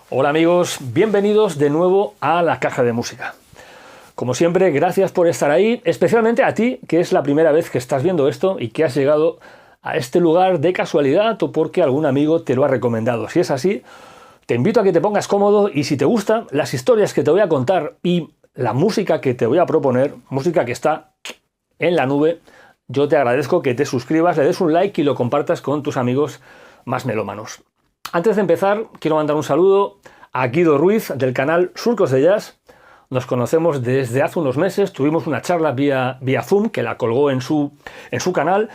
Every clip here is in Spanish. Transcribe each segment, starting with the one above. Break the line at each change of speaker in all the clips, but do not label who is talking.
Hola amigos, bienvenidos de nuevo a La Caja de Música. Como siempre, gracias por estar ahí, especialmente a ti, que es la primera vez que estás viendo esto y que has llegado a este lugar de casualidad o porque algún amigo te lo ha recomendado. Si es así, te invito a que te pongas cómodo y si te gustan las historias que te voy a contar y la música que te voy a proponer, música que está en la nube, yo te agradezco que te suscribas, le des un like y lo compartas con tus amigos más melómanos. Antes de empezar, quiero mandar un saludo a Guido Ruiz del canal Surcos de Jazz. Nos conocemos desde hace unos meses, tuvimos una charla vía Zoom que la colgó en su canal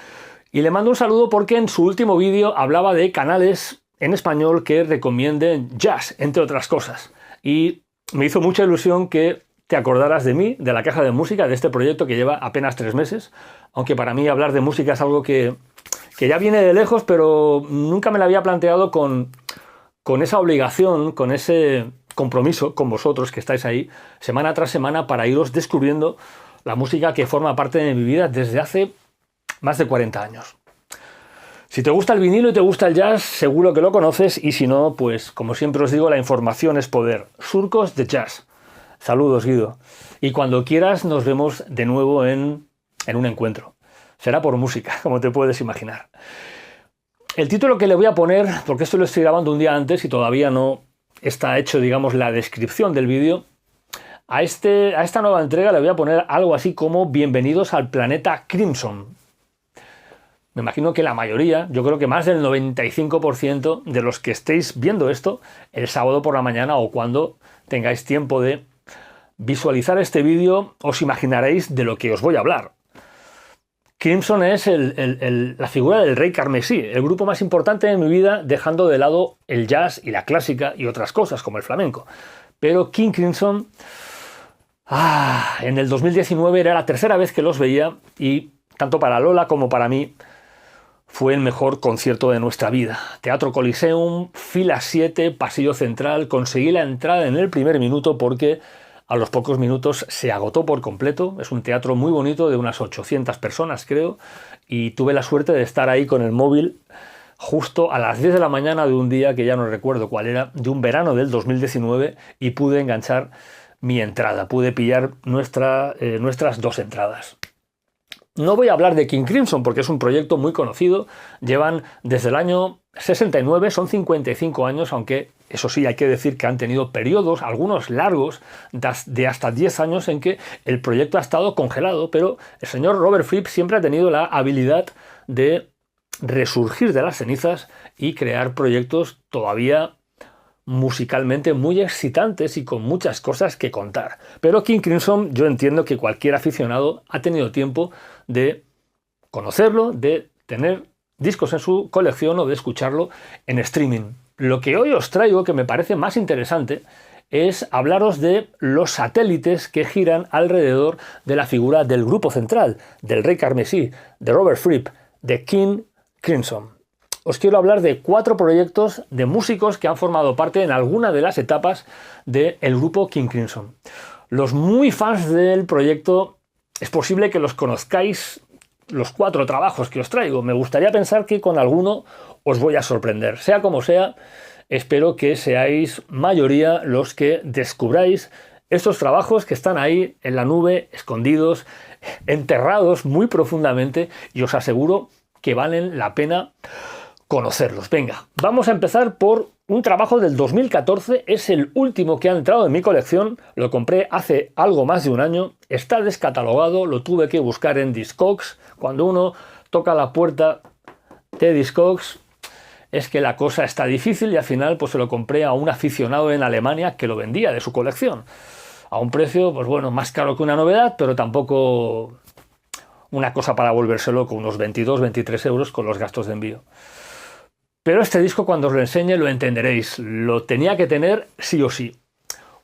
y le mando un saludo porque en su último vídeo hablaba de canales en español que recomienden jazz, entre otras cosas. Y me hizo mucha ilusión que te acordaras de mí, de La Caja de Música, de este proyecto que lleva apenas 3 meses, aunque para mí hablar de música es algo que ya viene de lejos, pero nunca me lo había planteado con esa obligación, con ese compromiso con vosotros que estáis ahí semana tras semana para iros descubriendo la música que forma parte de mi vida desde hace más de 40 años. Si te gusta el vinilo y te gusta el jazz, seguro que lo conoces y si no, pues como siempre os digo, la información es poder. Surcos de Jazz. Saludos, Guido. Y cuando quieras nos vemos de nuevo en un encuentro. Será por música, como te puedes imaginar. El título que le voy a poner, porque esto lo estoy grabando un día antes y todavía no está hecho, digamos, la descripción del vídeo, a esta nueva entrega le voy a poner algo así como Bienvenidos al planeta Crimson. Me imagino que la mayoría, yo creo que más del 95% de los que estéis viendo esto el sábado por la mañana o cuando tengáis tiempo de visualizar este vídeo, os imaginaréis de lo que os voy a hablar. Crimson es la figura del Rey Carmesí, el grupo más importante de mi vida, dejando de lado el jazz y la clásica y otras cosas como el flamenco. Pero King Crimson, en el 2019 era la tercera vez que los veía y tanto para Lola como para mí fue el mejor concierto de nuestra vida. Teatro Coliseum, fila 7, pasillo central, conseguí la entrada en el primer minuto porque a los pocos minutos se agotó por completo. Es un teatro muy bonito de unas 800 personas, creo, y tuve la suerte de estar ahí con el móvil justo a las 10 de la mañana de un día que ya no recuerdo cuál era, de un verano del 2019, y pude enganchar mi entrada, pude pillar nuestras 2 entradas. No voy a hablar de King Crimson porque es un proyecto muy conocido, llevan desde el año 69, son 55 años, aunque eso sí hay que decir que han tenido periodos, algunos largos, de hasta 10 años en que el proyecto ha estado congelado, pero el señor Robert Fripp siempre ha tenido la habilidad de resurgir de las cenizas y crear proyectos todavía musicalmente muy excitantes y con muchas cosas que contar. Pero King Crimson, yo entiendo que cualquier aficionado ha tenido tiempo de conocerlo, de tener discos en su colección o de escucharlo en streaming. Lo que hoy os traigo, que me parece más interesante, es hablaros de los satélites que giran alrededor de la figura del grupo central, del Rey Carmesí, de Robert Fripp, de King Crimson. Os quiero hablar de 4 proyectos de músicos que han formado parte en alguna de las etapas del grupo King Crimson. Los muy fans del proyecto, es posible que los conozcáis los 4 trabajos que os traigo. Me gustaría pensar que con alguno os voy a sorprender. Sea como sea, espero que seáis mayoría los que descubráis estos trabajos que están ahí en la nube, escondidos, enterrados muy profundamente, y os aseguro que valen la pena conocerlos. Venga, vamos a empezar por un trabajo del 2014, es el último que ha entrado en mi colección, lo compré hace algo más de un año, está descatalogado, lo tuve que buscar en Discogs. Cuando uno toca la puerta de Discogs es que la cosa está difícil y al final pues se lo compré a un aficionado en Alemania que lo vendía de su colección, a un precio, pues bueno, más caro que una novedad, pero tampoco una cosa para volverse loco, unos 22-23 euros con los gastos de envío. Pero este disco, cuando os lo enseñe, lo entenderéis. Lo tenía que tener sí o sí.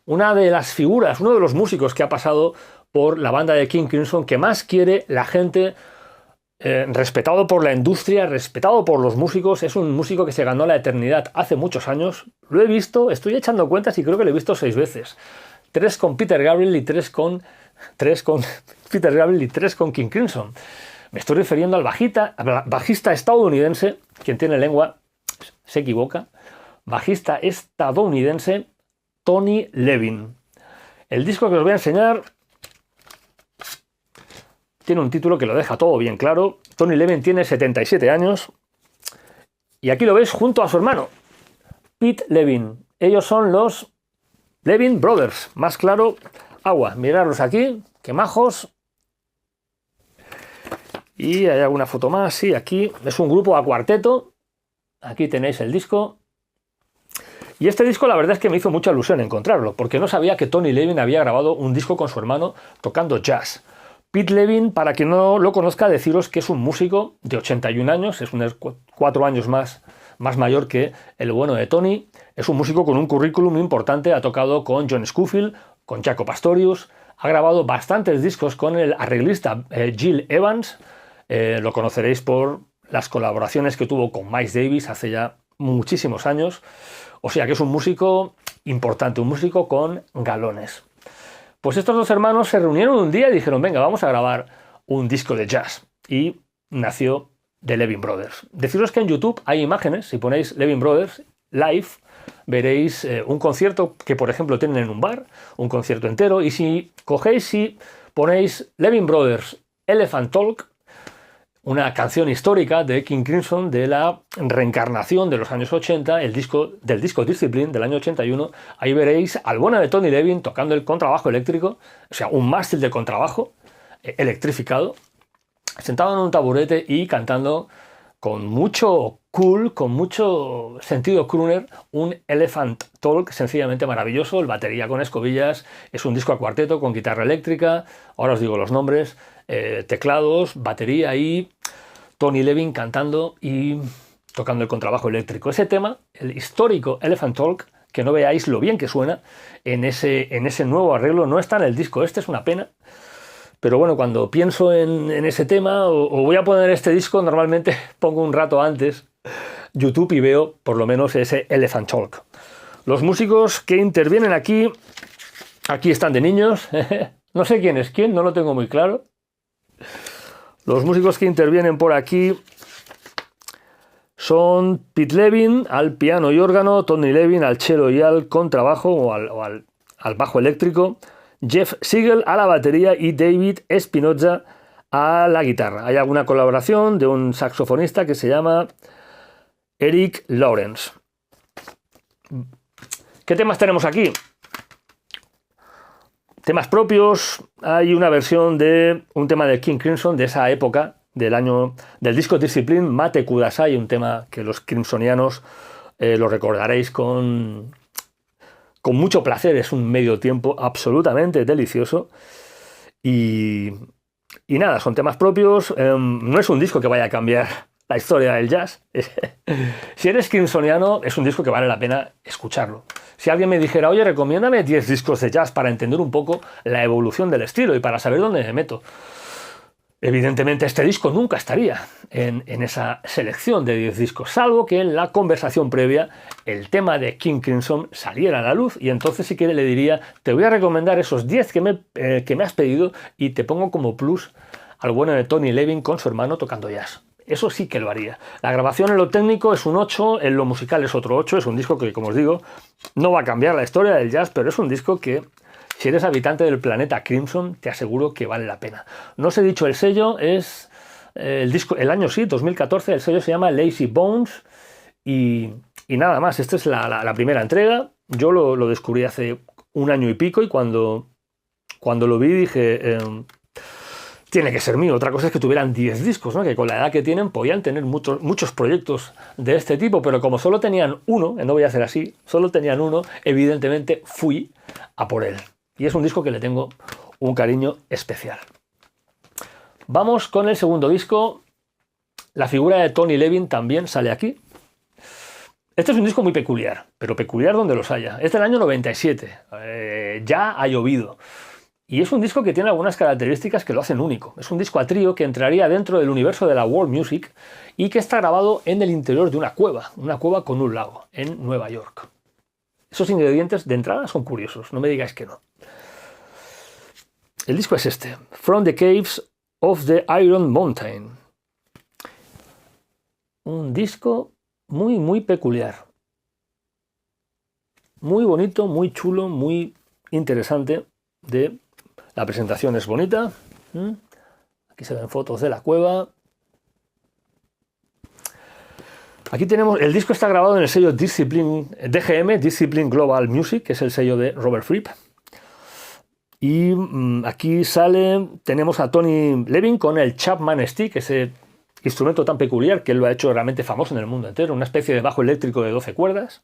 Una de las figuras, uno de los músicos que ha pasado por la banda de King Crimson, que más quiere la gente, respetado por la industria, respetado por los músicos. Es un músico que se ganó la eternidad hace muchos años. Lo he visto, estoy echando cuentas y creo que lo he visto 6 veces. 3 con Peter Gabriel y 3 con Peter Gabriel y 3 con King Crimson. Me estoy refiriendo al bajista estadounidense, quien tiene lengua se equivoca, bajista estadounidense Tony Levin. El disco que os voy a enseñar tiene un título que lo deja todo bien claro. Tony Levin tiene 77 años y aquí lo veis junto a su hermano, Pete Levin. Ellos son los Levin Brothers. Más claro, agua. Miradlos aquí, qué majos. Y hay alguna foto más, sí, aquí es un grupo a cuarteto. Aquí tenéis el disco. Y este disco la verdad es que me hizo mucha ilusión encontrarlo, porque no sabía que Tony Levin había grabado un disco con su hermano tocando jazz. Pete Levin, para quien no lo conozca, deciros que es un músico de 81 años, es unos 4 años más mayor que el bueno de Tony. Es un músico con un currículum importante, ha tocado con John Scofield, con Jaco Pastorius, ha grabado bastantes discos con el arreglista Gil Evans, lo conoceréis por las colaboraciones que tuvo con Miles Davis hace ya muchísimos años. O sea que es un músico importante, un músico con galones. Pues estos dos hermanos se reunieron un día y dijeron, venga, vamos a grabar un disco de jazz. Y nació The Levin Brothers. Deciros que en YouTube hay imágenes, si ponéis Levin Brothers Live, veréis un concierto que, por ejemplo, tienen en un bar, un concierto entero, y si cogéis y ponéis Levin Brothers Elephant Talk, una canción histórica de King Crimson de la reencarnación de los años 80, del disco Discipline del año 81, ahí veréis al bueno de Tony Levin tocando el contrabajo eléctrico, o sea, un mástil de contrabajo electrificado, sentado en un taburete y cantando con mucho cool, con mucho sentido crooner, un Elephant Talk sencillamente maravilloso. El batería con escobillas, es un disco a cuarteto con guitarra eléctrica, ahora os digo los nombres, teclados, batería y Tony Levin cantando y tocando el contrabajo eléctrico. Ese tema, el histórico Elephant Talk, que no veáis lo bien que suena en ese nuevo arreglo, no está en el disco. Este es una pena. Pero bueno, cuando pienso en ese tema o voy a poner este disco, normalmente pongo un rato antes YouTube y veo por lo menos ese Elephant Talk. Los músicos que intervienen aquí están de niños. No sé quién es quién, no lo tengo muy claro. Los músicos que intervienen por aquí son Pete Levin al piano y órgano, Tony Levin al cello y al contrabajo o al bajo eléctrico, Jeff Siegel a la batería y David Espinoza a la guitarra. Hay alguna colaboración de un saxofonista que se llama Eric Lawrence. ¿Qué temas tenemos aquí? Temas propios. Hay una versión de un tema de King Crimson de esa época, del disco Discipline, Mate Kudasai, un tema que los crimsonianos lo recordaréis con mucho placer. Es un medio tiempo absolutamente delicioso y nada, son temas propios. No es un disco que vaya a cambiar la historia del jazz. Si eres crimsoniano, es un disco que vale la pena escucharlo. Si alguien me dijera, oye, recomiéndame 10 discos de jazz para entender un poco la evolución del estilo y para saber dónde me meto, evidentemente este disco nunca estaría en esa selección de 10 discos, salvo que en la conversación previa el tema de King Crimson saliera a la luz y entonces sí que le diría, te voy a recomendar esos 10 que me has pedido y te pongo como plus al bueno de Tony Levin con su hermano tocando jazz. Eso sí que lo haría. La grabación en lo técnico es un 8, en lo musical es otro 8, es un disco que, como os digo, no va a cambiar la historia del jazz, pero es un disco que, si eres habitante del planeta Crimson, te aseguro que vale la pena. No os he dicho el sello, es el año sí, 2014, el sello se llama Lazy Bones y nada más. Esta es la primera entrega. Yo lo descubrí hace un año y pico y cuando lo vi dije, tiene que ser mío. Otra cosa es que tuvieran 10 discos, ¿no? Que con la edad que tienen podían tener muchos proyectos de este tipo, pero como solo tenían uno, no voy a hacer así, solo tenían uno, evidentemente fui a por él. Y es un disco que le tengo un cariño especial. Vamos con el segundo disco. La figura de Tony Levin también sale aquí. Este es un disco muy peculiar, pero peculiar donde los haya. Es del año 97. Ya ha llovido. Y es un disco que tiene algunas características que lo hacen único. Es un disco a trío que entraría dentro del universo de la world music y que está grabado en el interior de una cueva con un lago, en Nueva York. Esos ingredientes de entrada son curiosos, no me digáis que no. El disco es este, From the Caves of the Iron Mountain. Un disco muy, muy peculiar. muy bonito, muy chulo, muy interesante. La presentación es bonita. Aquí se ven fotos de la cueva. Aquí tenemos, el disco está grabado en el sello DGM, Discipline Global Music, que es el sello de Robert Fripp. Y aquí tenemos a Tony Levin con el Chapman Stick, ese instrumento tan peculiar que él lo ha hecho realmente famoso en el mundo entero, una especie de bajo eléctrico de 12 cuerdas.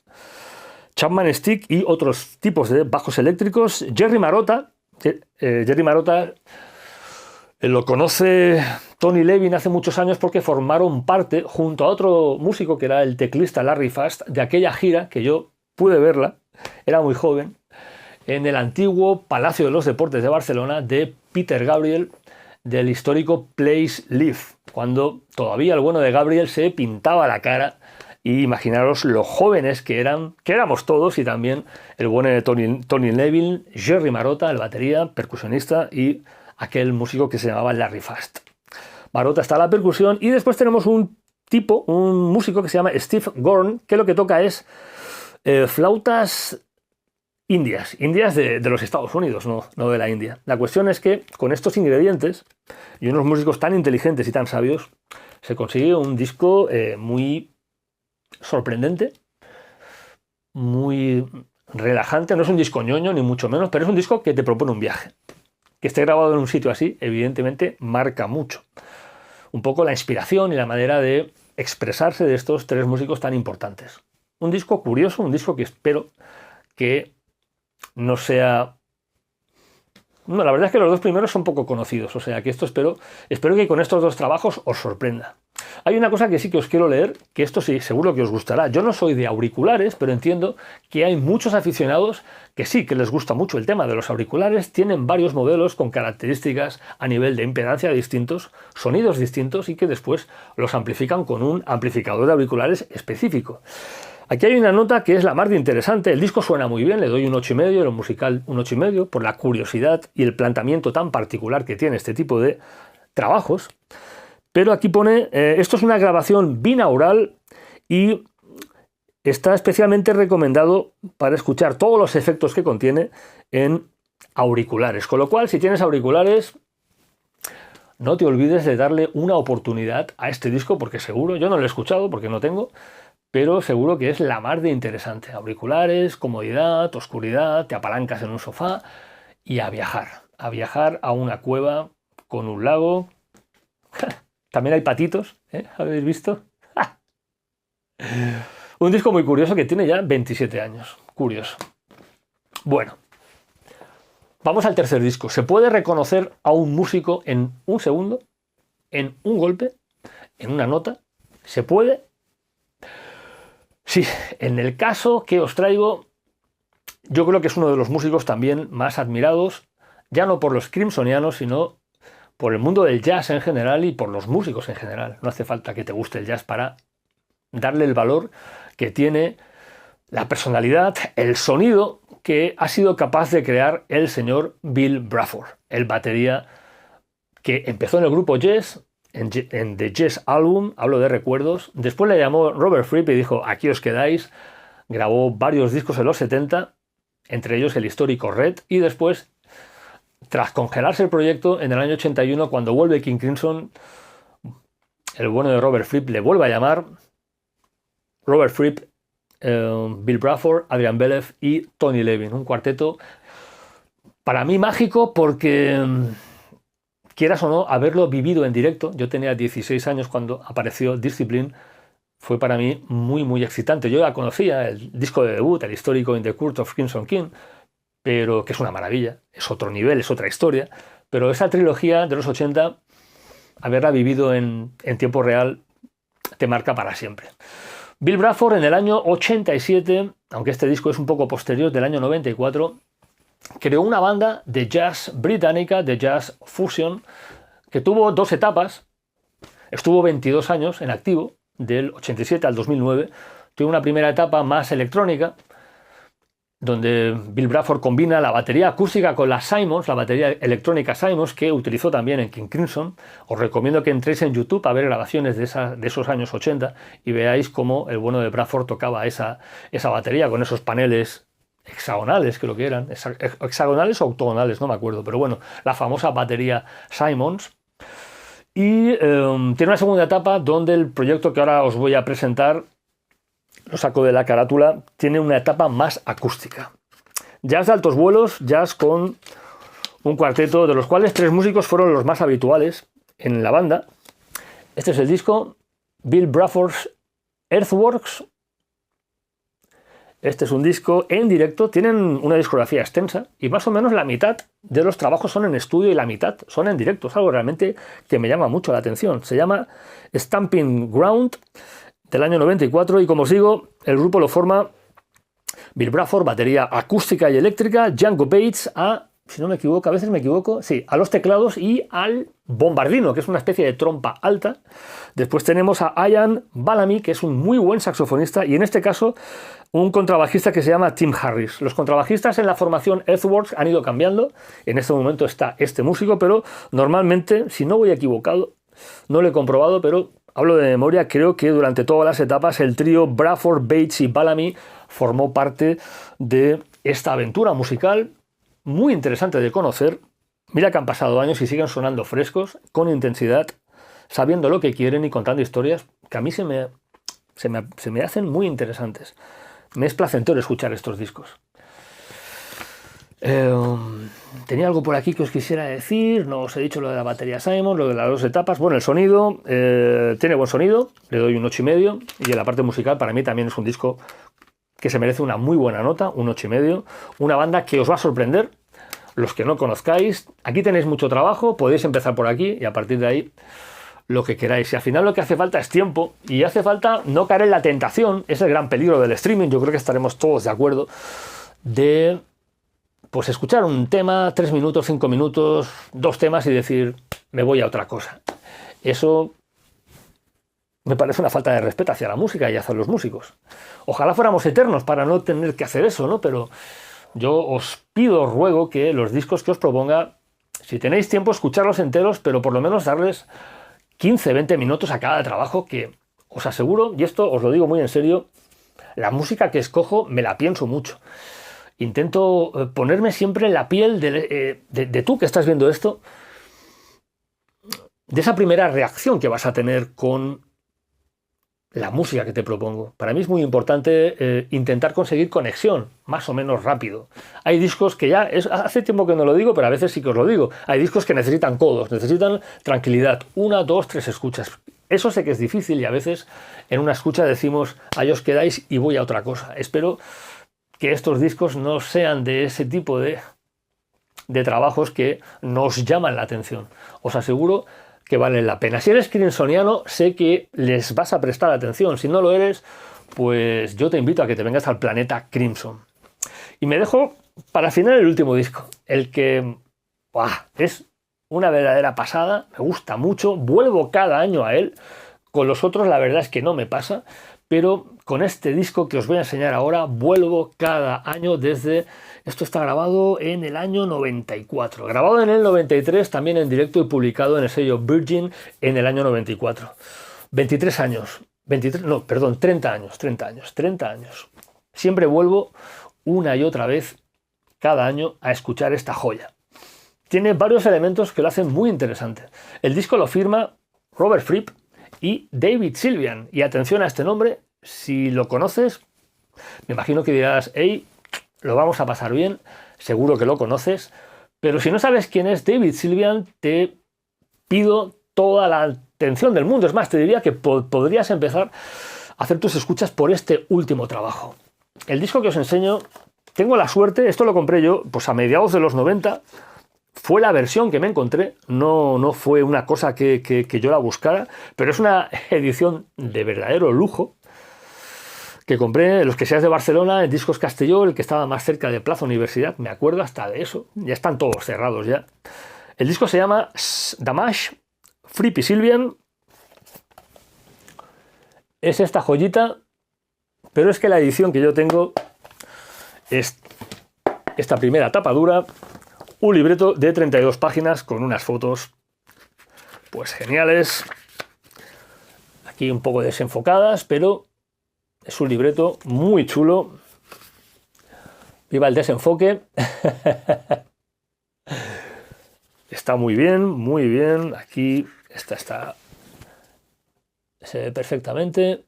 Chapman Stick y otros tipos de bajos eléctricos. Jerry Marotta lo conoce Tony Levin hace muchos años porque formaron parte, junto a otro músico que era el teclista Larry Fast, de aquella gira que yo pude verla, era muy joven, en el antiguo Palacio de los Deportes de Barcelona de Peter Gabriel, del histórico Place Live, cuando todavía el bueno de Gabriel se pintaba la cara. Y imaginaros lo jóvenes que éramos todos, y también el bueno de Tony Levin, Jerry Marotta, el batería, percusionista, y aquel músico que se llamaba Larry Fast. Marotta está a la percusión, y después tenemos un músico que se llama Steve Gorn, que lo que toca es flautas indias de los Estados Unidos, no de la India. La cuestión es que con estos ingredientes y unos músicos tan inteligentes y tan sabios, se consigue un disco muy sorprendente, muy relajante. No es un disco ñoño ni mucho menos, pero es un disco que te propone un viaje. Que esté grabado en un sitio así, evidentemente marca mucho un poco la inspiración y la manera de expresarse de estos tres músicos tan importantes. Un disco curioso, un disco que espero que no sea... No, la verdad es que los dos primeros son poco conocidos, o sea que esto espero que con estos dos trabajos os sorprenda. Hay una cosa que sí que os quiero leer, que esto sí, seguro que os gustará. Yo no soy de auriculares, pero entiendo que hay muchos aficionados que sí, que les gusta mucho el tema de los auriculares. Tienen varios modelos con características a nivel de impedancia distintos, sonidos distintos, y que después los amplifican con un amplificador de auriculares específico. Aquí hay una nota que es la más de interesante. El disco suena muy bien, le doy un 8,5, lo musical un 8,5, por la curiosidad y el planteamiento tan particular que tiene este tipo de trabajos. Pero aquí pone, esto es una grabación binaural y está especialmente recomendado para escuchar todos los efectos que contiene en auriculares. Con lo cual, si tienes auriculares, no te olvides de darle una oportunidad a este disco, porque seguro, yo no lo he escuchado porque no tengo, pero seguro que es la más de interesante. Auriculares, comodidad, oscuridad, te apalancas en un sofá y a viajar a una cueva con un lago. También hay patitos, ¿eh? ¿Habéis visto? Un disco muy curioso que tiene ya 27 años. Curioso. Bueno, vamos al tercer disco. ¿Se puede reconocer a un músico en un segundo? ¿En un golpe? ¿En una nota? ¿Se puede? Sí, en el caso que os traigo, yo creo que es uno de los músicos también más admirados, ya no por los Crimsonianos, sino por el mundo del jazz en general y por los músicos en general. No hace falta que te guste el jazz para darle el valor que tiene, la personalidad, el sonido que ha sido capaz de crear el señor Bill Bruford, el batería que empezó en el grupo Yes, en The Yes Album, hablo de recuerdos. Después le llamó Robert Fripp y dijo, aquí os quedáis. Grabó varios discos en los 70, entre ellos el histórico Red, y después, tras congelarse el proyecto, en el año 81, cuando vuelve King Crimson, el bueno de Robert Fripp le vuelve a llamar. Robert Fripp, Bill Bruford, Adrian Belew y Tony Levin. Un cuarteto para mí mágico porque, quieras o no, haberlo vivido en directo. Yo tenía 16 años cuando apareció Discipline. Fue para mí muy, muy excitante. Yo ya conocía el disco de debut, el histórico In the Court of Crimson King, pero que es una maravilla, es otro nivel, es otra historia. Pero esa trilogía de los 80, haberla vivido en tiempo real, te marca para siempre. Bill Bruford en el año 87, aunque este disco es un poco posterior, del año 94, creó una banda de jazz británica, de jazz fusion, que tuvo dos etapas. Estuvo 22 años en activo, del 87 al 2009. Tuvo una primera etapa más electrónica, donde Bill Bruford combina la batería acústica con la Simons, la batería electrónica Simons, que utilizó también en King Crimson. Os recomiendo que entréis en YouTube a ver grabaciones de esos años 80 y veáis cómo el bueno de Bruford tocaba esa batería con esos paneles hexagonales, creo que eran, hexagonales o octogonales, no me acuerdo, pero bueno, la famosa batería Simons. Y tiene una segunda etapa donde el proyecto que ahora os voy a presentar, lo saco de la carátula, tiene una etapa más acústica. Jazz de altos vuelos, jazz con un cuarteto, de los cuales 3 músicos fueron los más habituales en la banda. Este es el disco, Bill Bruford's Earthworks. Este es un disco en directo, tienen una discografía extensa y más o menos la mitad de los trabajos son en estudio y la mitad son en directo. Es algo realmente que me llama mucho la atención. Se llama Stamping Ground, del año 94, y como os digo, el grupo lo forma Bill Bruford, batería acústica y eléctrica, Django Bates si no me equivoco, a veces me equivoco, sí, a los teclados y al bombardino, que es una especie de trompa alta. Después tenemos a Ian Bellamy, que es un muy buen saxofonista, y en este caso un contrabajista que se llama Tim Harris. Los contrabajistas en la formación Earthworks han ido cambiando. En este momento está este músico, pero normalmente, si no voy equivocado, no lo he comprobado, pero hablo de memoria, creo que durante todas las etapas el trío Bruford, Bates y Bellamy formó parte de esta aventura musical muy interesante de conocer. Mira que han pasado años y siguen sonando frescos, con intensidad, sabiendo lo que quieren y contando historias que a mí se me hacen muy interesantes. Me es placentero escuchar estos discos. Tenía algo por aquí que os quisiera decir. No os he dicho lo de la batería Simon, lo de las 2 etapas. Bueno, el sonido, tiene buen sonido, le doy un 8,5, y en la parte musical para mí también es un disco que se merece una muy buena nota, un 8,5. Una banda que os va a sorprender, los que no conozcáis. Aquí tenéis mucho trabajo, podéis empezar por aquí y a partir de ahí lo que queráis. Y al final lo que hace falta es tiempo, y hace falta no caer en la tentación. Es el gran peligro del streaming, yo creo que estaremos todos de acuerdo, de pues escuchar un tema, 3 minutos, 5 minutos, 2 temas y decir, me voy a otra cosa. Eso me parece una falta de respeto hacia la música y hacia los músicos. Ojalá fuéramos eternos para no tener que hacer eso, ¿no? Pero yo os pido, os ruego que los discos que os proponga, si tenéis tiempo, escucharlos enteros, pero por lo menos darles 15, 20 minutos a cada trabajo, que os aseguro, y esto os lo digo muy en serio, la música que escojo me la pienso mucho. Intento ponerme siempre en la piel de tú que estás viendo esto, de esa primera reacción que vas a tener con la música que te propongo. Para mí es muy importante intentar conseguir conexión, más o menos rápido. Hay discos que hace tiempo que no lo digo, pero a veces sí que os lo digo. Hay discos que necesitan codos, necesitan tranquilidad. 1, 2, 3 escuchas. Eso sé que es difícil y a veces en una escucha decimos, ahí os quedáis y voy a otra cosa. Espero que estos discos no sean de ese tipo de trabajos que nos llaman la atención. Os aseguro que valen la pena. Si eres crimsoniano, sé que les vas a prestar atención. Si no lo eres, pues yo te invito a que te vengas al planeta Crimson. Y me dejo para final el último disco, el que es una verdadera pasada, me gusta mucho, vuelvo cada año a él. Con los otros la verdad es que no me pasa, pero con este disco que os voy a enseñar ahora vuelvo cada año desde... Esto está grabado en el año 94, grabado en el 93, también en directo y publicado en el sello Virgin en el año 94. 23 años, 30 años. Siempre vuelvo una y otra vez cada año a escuchar esta joya. Tiene varios elementos que lo hacen muy interesante. El disco lo firma Robert Fripp y David Sylvian. Y atención a este nombre, si lo conoces, me imagino que dirás, hey, lo vamos a pasar bien, seguro que lo conoces, pero si no sabes quién es David Sylvian, te pido toda la atención del mundo. Es más, te diría que podrías empezar a hacer tus escuchas por este último trabajo. El disco que os enseño, tengo la suerte, esto lo compré yo pues a mediados de los 90, fue la versión que me encontré, no fue una cosa que yo la buscara, pero es una edición de verdadero lujo, que compré, los que seas de Barcelona, en Discos Castelló, el que estaba más cerca de Plaza Universidad, me acuerdo hasta de eso, ya están todos cerrados ya. El disco se llama Damage, Fripp y Sylvian, es esta joyita, pero es que la edición que yo tengo es esta primera tapadura, un libreto de 32 páginas con unas fotos pues geniales, aquí un poco desenfocadas, pero es un libreto muy chulo. viva el desenfoque. Está muy bien, muy bien. Aquí está, se ve perfectamente.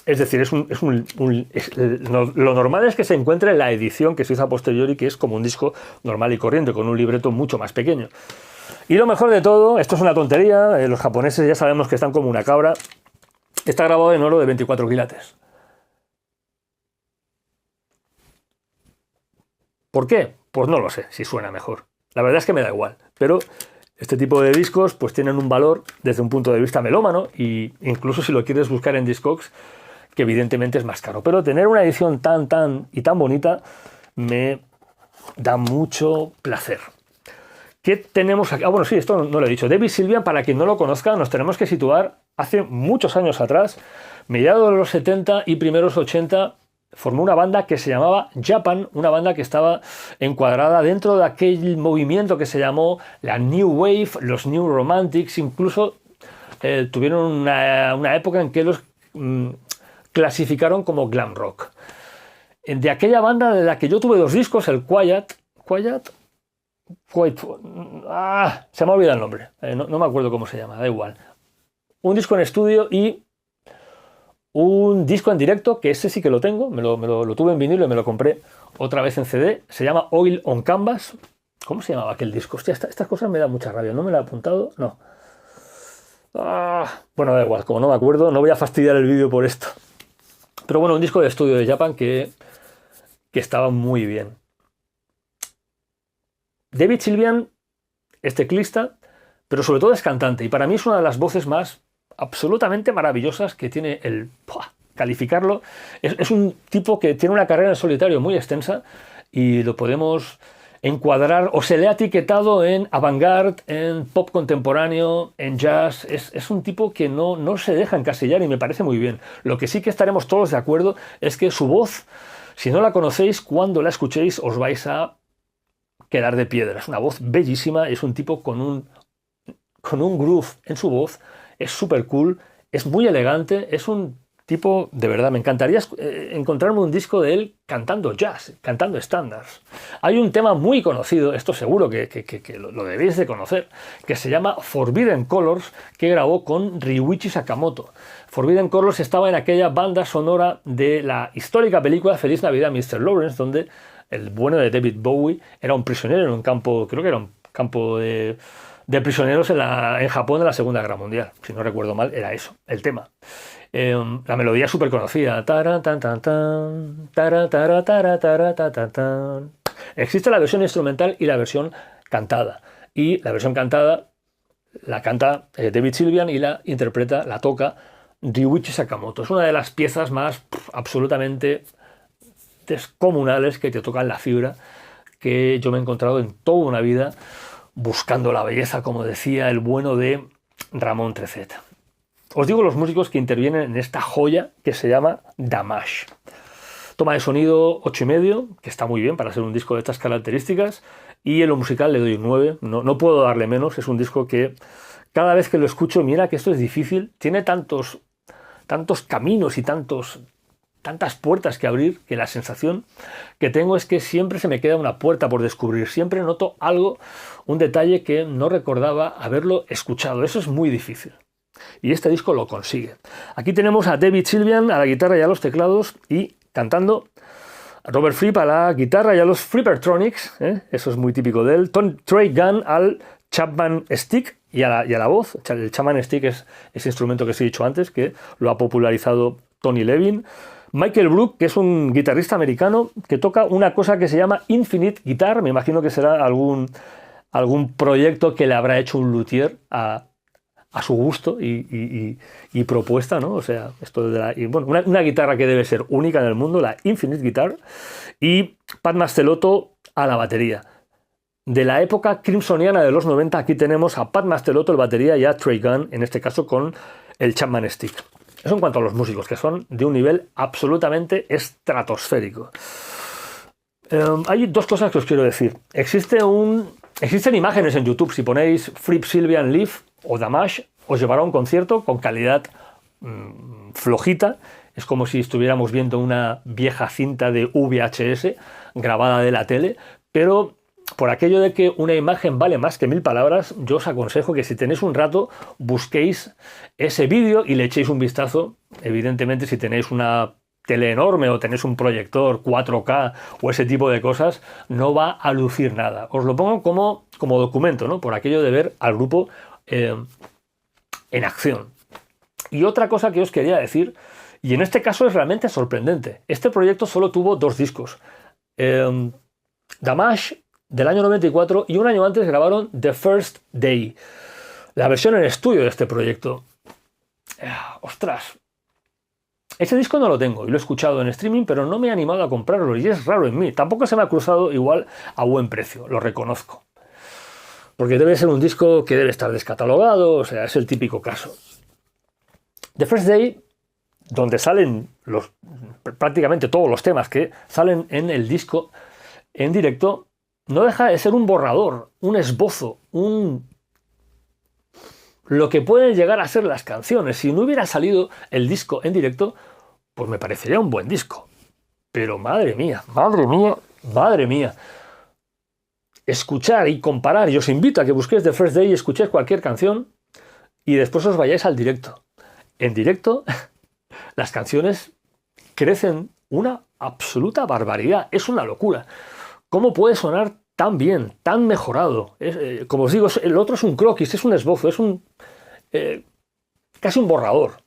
Es decir, lo normal es que se encuentre en la edición que se hizo a posteriori, que es como un disco normal y corriente, con un libreto mucho más pequeño. Y lo mejor de todo, esto es una tontería, los japoneses ya sabemos que están como una cabra, está grabado en oro de 24 quilates. ¿Por qué? Pues no lo sé, si suena mejor. La verdad es que me da igual, pero este tipo de discos pues tienen un valor desde un punto de vista melómano, y incluso si lo quieres buscar en Discogs, que evidentemente es más caro. Pero tener una edición tan bonita me da mucho placer. ¿Qué tenemos aquí? Ah, bueno, sí, esto no lo he dicho. David Sylvian, para quien no lo conozca, nos tenemos que situar hace muchos años atrás, mediados de los 70 y primeros 80, formó una banda que se llamaba Japan, una banda que estaba encuadrada dentro de aquel movimiento que se llamó la New Wave, los New Romantics, incluso tuvieron una época en que los clasificaron como glam rock. De aquella banda de la que yo tuve 2 discos, el Quiet, se me ha olvidado el nombre, no me acuerdo cómo se llama, da igual. Un disco en estudio y un disco en directo, que ese sí que lo tengo, lo tuve en vinilo y me lo compré otra vez en CD, se llama Oil on Canvas. ¿Cómo se llamaba aquel disco? Hostia, estas cosas me dan mucha rabia, ¿no me lo he apuntado? No. Bueno, da igual, como no me acuerdo, no voy a fastidiar el vídeo por esto. Pero bueno, un disco de estudio de Japan que estaba muy bien. David Sylvian es teclista, pero sobre todo es cantante, y para mí es una de las voces más absolutamente maravillosas que tiene calificarlo. Es un tipo que tiene una carrera en solitario muy extensa y lo podemos encuadrar, o se le ha etiquetado en avant-garde, en pop contemporáneo, en jazz. Es un tipo que no se deja encasillar y me parece muy bien. Lo que sí que estaremos todos de acuerdo es que su voz, si no la conocéis, cuando la escuchéis os vais a quedar de piedra. Es una voz bellísima, es un tipo con un groove en su voz, es súper cool, es muy elegante, es un tipo, de verdad, me encantaría encontrarme un disco de él cantando jazz, cantando estándares. Hay un tema muy conocido, esto seguro que lo debéis de conocer, que se llama Forbidden Colors, que grabó con Ryuichi Sakamoto. Forbidden Colors estaba en aquella banda sonora de la histórica película Feliz Navidad, Mr. Lawrence, donde el bueno de David Bowie era un prisionero en un campo, creo que era un campo de prisioneros en Japón de la Segunda Guerra Mundial. Si no recuerdo mal, era eso, el tema. La melodía súper conocida. Existe la versión instrumental y la versión cantada. Y la versión cantada la canta David Sylvian y la interpreta, la toca Ryuichi Sakamoto. Es una de las piezas más absolutamente descomunales que te tocan la fibra, que yo me he encontrado en toda una vida buscando la belleza, como decía el bueno de Ramón Trecet. Os digo los músicos que intervienen en esta joya que se llama Damage. Toma de sonido 8,5, que está muy bien para ser un disco de estas características, y en lo musical le doy un 9, no puedo darle menos. Es un disco que cada vez que lo escucho, mira que esto es difícil, tiene tantos caminos y tantas puertas que abrir, que la sensación que tengo es que siempre se me queda una puerta por descubrir, siempre noto algo, un detalle que no recordaba haberlo escuchado. Eso es muy difícil. Y este disco lo consigue. Aquí tenemos a David Sylvian a la guitarra y a los teclados, y cantando Robert Fripp a la guitarra y a los Frippertronics, eso es muy típico de él, Trey Gunn al Chapman Stick y a la voz. El Chapman Stick es ese instrumento que os he dicho antes, que lo ha popularizado Tony Levin. Michael Brook, que es un guitarrista americano que toca una cosa que se llama Infinite Guitar. Me imagino que será algún proyecto que le habrá hecho un luthier a su gusto y propuesta, ¿no? O sea, esto de una guitarra que debe ser única en el mundo, la Infinite Guitar, y Pat Mastelotto a la batería. De la época crimsoniana de los 90, aquí tenemos a Pat Mastelotto, el batería, y a Trey Gunn, en este caso con el Chapman Stick. Eso en cuanto a los músicos, que son de un nivel absolutamente estratosférico. Hay 2 cosas que os quiero decir. Existen imágenes en YouTube. Si ponéis Fripp Sylvian Live o Damage, os llevará a un concierto con calidad flojita, es como si estuviéramos viendo una vieja cinta de VHS grabada de la tele, pero por aquello de que una imagen vale más que 1000 palabras, yo os aconsejo que si tenéis un rato busquéis ese vídeo y le echéis un vistazo. Evidentemente, si tenéis una tele enorme o tenéis un proyector 4K o ese tipo de cosas, no va a lucir nada. Os lo pongo como documento, ¿no? Por aquello de ver al grupo en acción. Y otra cosa que os quería decir, y en este caso es realmente sorprendente, este proyecto solo tuvo 2 discos. Damage, del año 94, y un año antes grabaron The First Day, la versión en estudio de este proyecto. ¡Ostras! Ese disco no lo tengo y lo he escuchado en streaming, pero no me he animado a comprarlo y es raro en mí. Tampoco se me ha cruzado igual a buen precio, lo reconozco. Porque debe ser un disco que debe estar descatalogado, o sea, es el típico caso. The First Day, donde salen prácticamente todos los temas que salen en el disco en directo, no deja de ser un borrador, un esbozo, lo que pueden llegar a ser las canciones. Si no hubiera salido el disco en directo, pues me parecería un buen disco. Pero madre mía, madre mía, madre mía. Escuchar y comparar, y os invito a que busquéis The First Day y escuchéis cualquier canción y después os vayáis al directo. En directo, las canciones crecen una absoluta barbaridad, es una locura. ¿Cómo puede sonar tan bien, tan mejorado? Como os digo, el otro es un croquis, es un esbozo, es casi un borrador,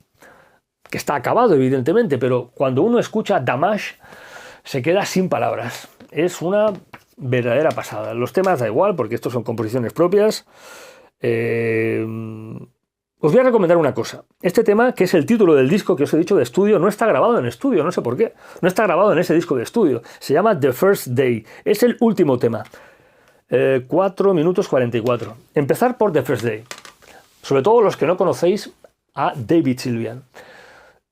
que está acabado evidentemente, pero cuando uno escucha Damage se queda sin palabras. Es una verdadera pasada. Los temas da igual, porque estos son composiciones propias. Os voy a recomendar una cosa. Este tema, que es el título del disco que os he dicho de estudio, no está grabado en estudio, no sé por qué. No está grabado en ese disco de estudio. Se llama The First Day. Es el último tema. 4 minutos 44. Empezar por The First Day. Sobre todo los que no conocéis a David Sylvian.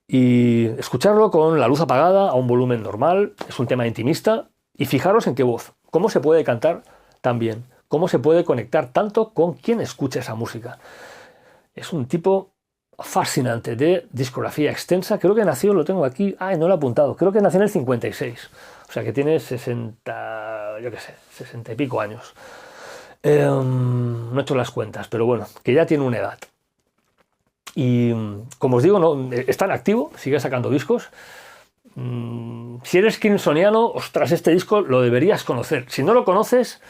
Y escucharlo con la luz apagada, a un volumen normal. Es un tema intimista. Y fijaros en qué voz. Cómo se puede cantar tan bien. Cómo se puede conectar tanto con quien escucha esa música. Es un tipo fascinante, de discografía extensa. Creo que nació, lo tengo aquí, no lo he apuntado, creo que nació en el 56. O sea que tiene 60, yo qué sé, 60 y pico años. No he hecho las cuentas, pero bueno, que ya tiene una edad. Y como os digo, no, está en activo, sigue sacando discos. Si eres crimsoniano, ostras, este disco lo deberías conocer. Si no lo conoces,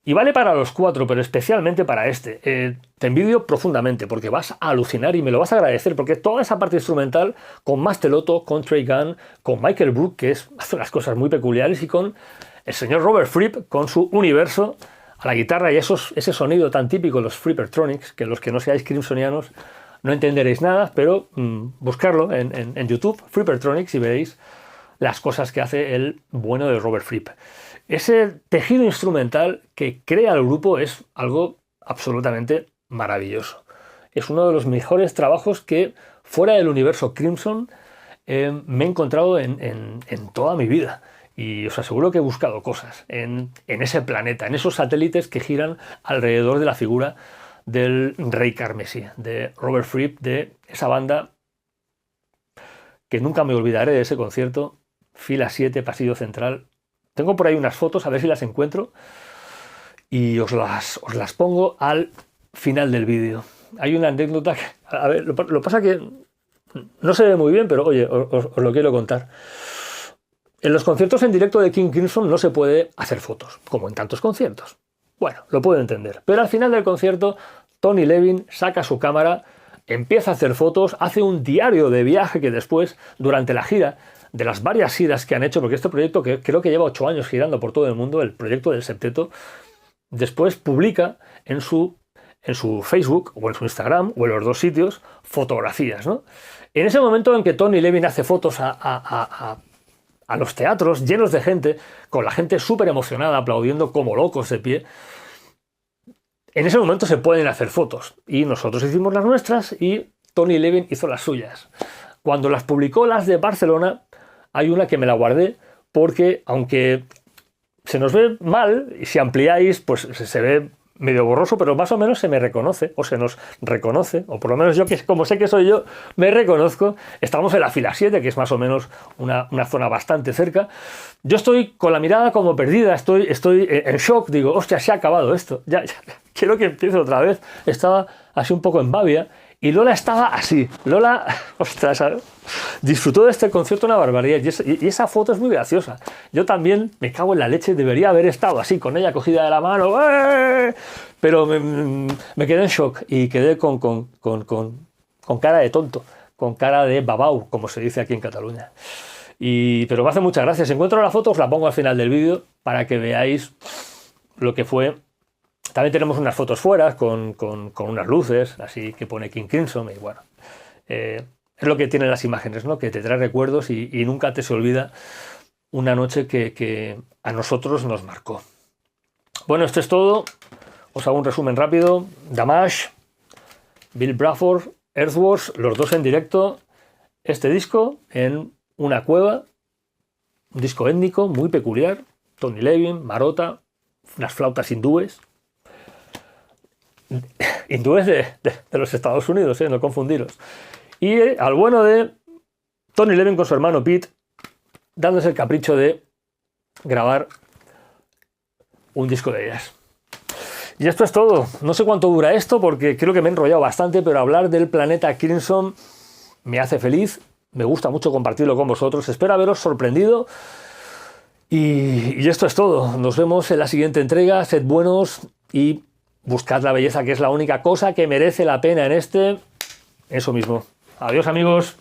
y vale para los 4, pero especialmente para este, te envidio profundamente porque vas a alucinar y me lo vas a agradecer, porque toda esa parte instrumental con Mastelotto, con Trey Gunn, con Michael Brook, que hace unas cosas muy peculiares, y con el señor Robert Fripp con su universo a la guitarra y ese sonido tan típico de los Frippertronics, que los que no seáis crimsonianos no entenderéis nada, pero buscarlo en YouTube, Frippertronics, y veréis las cosas que hace el bueno de Robert Fripp. Ese tejido instrumental que crea el grupo es algo absolutamente maravilloso. Es uno de los mejores trabajos que, fuera del universo Crimson, me he encontrado en toda mi vida. Y os aseguro que he buscado cosas en ese planeta, en esos satélites que giran alrededor de la figura del Rey Carmesí, de Robert Fripp, de esa banda que nunca me olvidaré de ese concierto, fila 7, pasillo central. Tengo por ahí unas fotos, a ver si las encuentro, y os las pongo al final del vídeo. Hay una anécdota que, a ver, lo pasa que no se ve muy bien, pero oye, os lo quiero contar. En los conciertos en directo de King Crimson no se puede hacer fotos, como en tantos conciertos. Bueno, lo puedo entender. Pero al final del concierto, Tony Levin saca su cámara, empieza a hacer fotos, hace un diario de viaje que después, durante la gira, de las varias giras que han hecho, porque este proyecto que creo que lleva 8 años girando por todo el mundo, el proyecto del septeto, después publica en su Facebook o en su Instagram o en los dos sitios fotografías, ¿no? En ese momento en que Tony Levin hace fotos a los teatros llenos de gente, con la gente súper emocionada, aplaudiendo como locos de pie, en ese momento se pueden hacer fotos. Y nosotros hicimos las nuestras y Tony Levin hizo las suyas. Cuando las publicó, las de Barcelona, hay una que me la guardé porque, aunque se nos ve mal, y si ampliáis, pues se ve medio borroso, pero más o menos se me reconoce, o se nos reconoce, o por lo menos yo, que como sé que soy yo, me reconozco. Estamos en la fila 7, que es más o menos una zona bastante cerca. Yo estoy con la mirada como perdida, estoy en shock, digo, hostia, se ha acabado esto, ya, quiero que empiece otra vez. Estaba así un poco en babia, y Lola estaba así. Lola, ostras, ¿sabes? Disfrutó de este concierto una barbaridad, y esa foto es muy graciosa. Yo también me cago en la leche, debería haber estado así, con ella cogida de la mano, ¡eh! Pero me quedé en shock y quedé con cara de tonto, con cara de babau, como se dice aquí en Cataluña. Pero me hace muchas gracias. Si encuentro la foto, os la pongo al final del vídeo para que veáis lo que fue. También tenemos unas fotos fuera con unas luces, así que pone King Crimson, y bueno, es lo que tienen las imágenes, ¿no? Que te trae recuerdos y nunca te se olvida una noche que a nosotros nos marcó. Bueno, esto es todo. Os hago un resumen rápido. Damage, Bill Bruford, Earthworks, los dos en directo. Este disco en una cueva, un disco étnico muy peculiar. Tony Levin, Marota, unas flautas hindúes. Hindúes de los Estados Unidos, no confundiros. Y al bueno de Tony Levin con su hermano Pete, dándose el capricho de grabar un disco de jazz. Y esto es todo. No sé cuánto dura esto, porque creo que me he enrollado bastante, pero hablar del planeta Crimson me hace feliz. Me gusta mucho compartirlo con vosotros. Espero haberos sorprendido. Y esto es todo. Nos vemos en la siguiente entrega. Sed buenos y buscad la belleza, que es la única cosa que merece la pena en eso mismo. Adiós, amigos.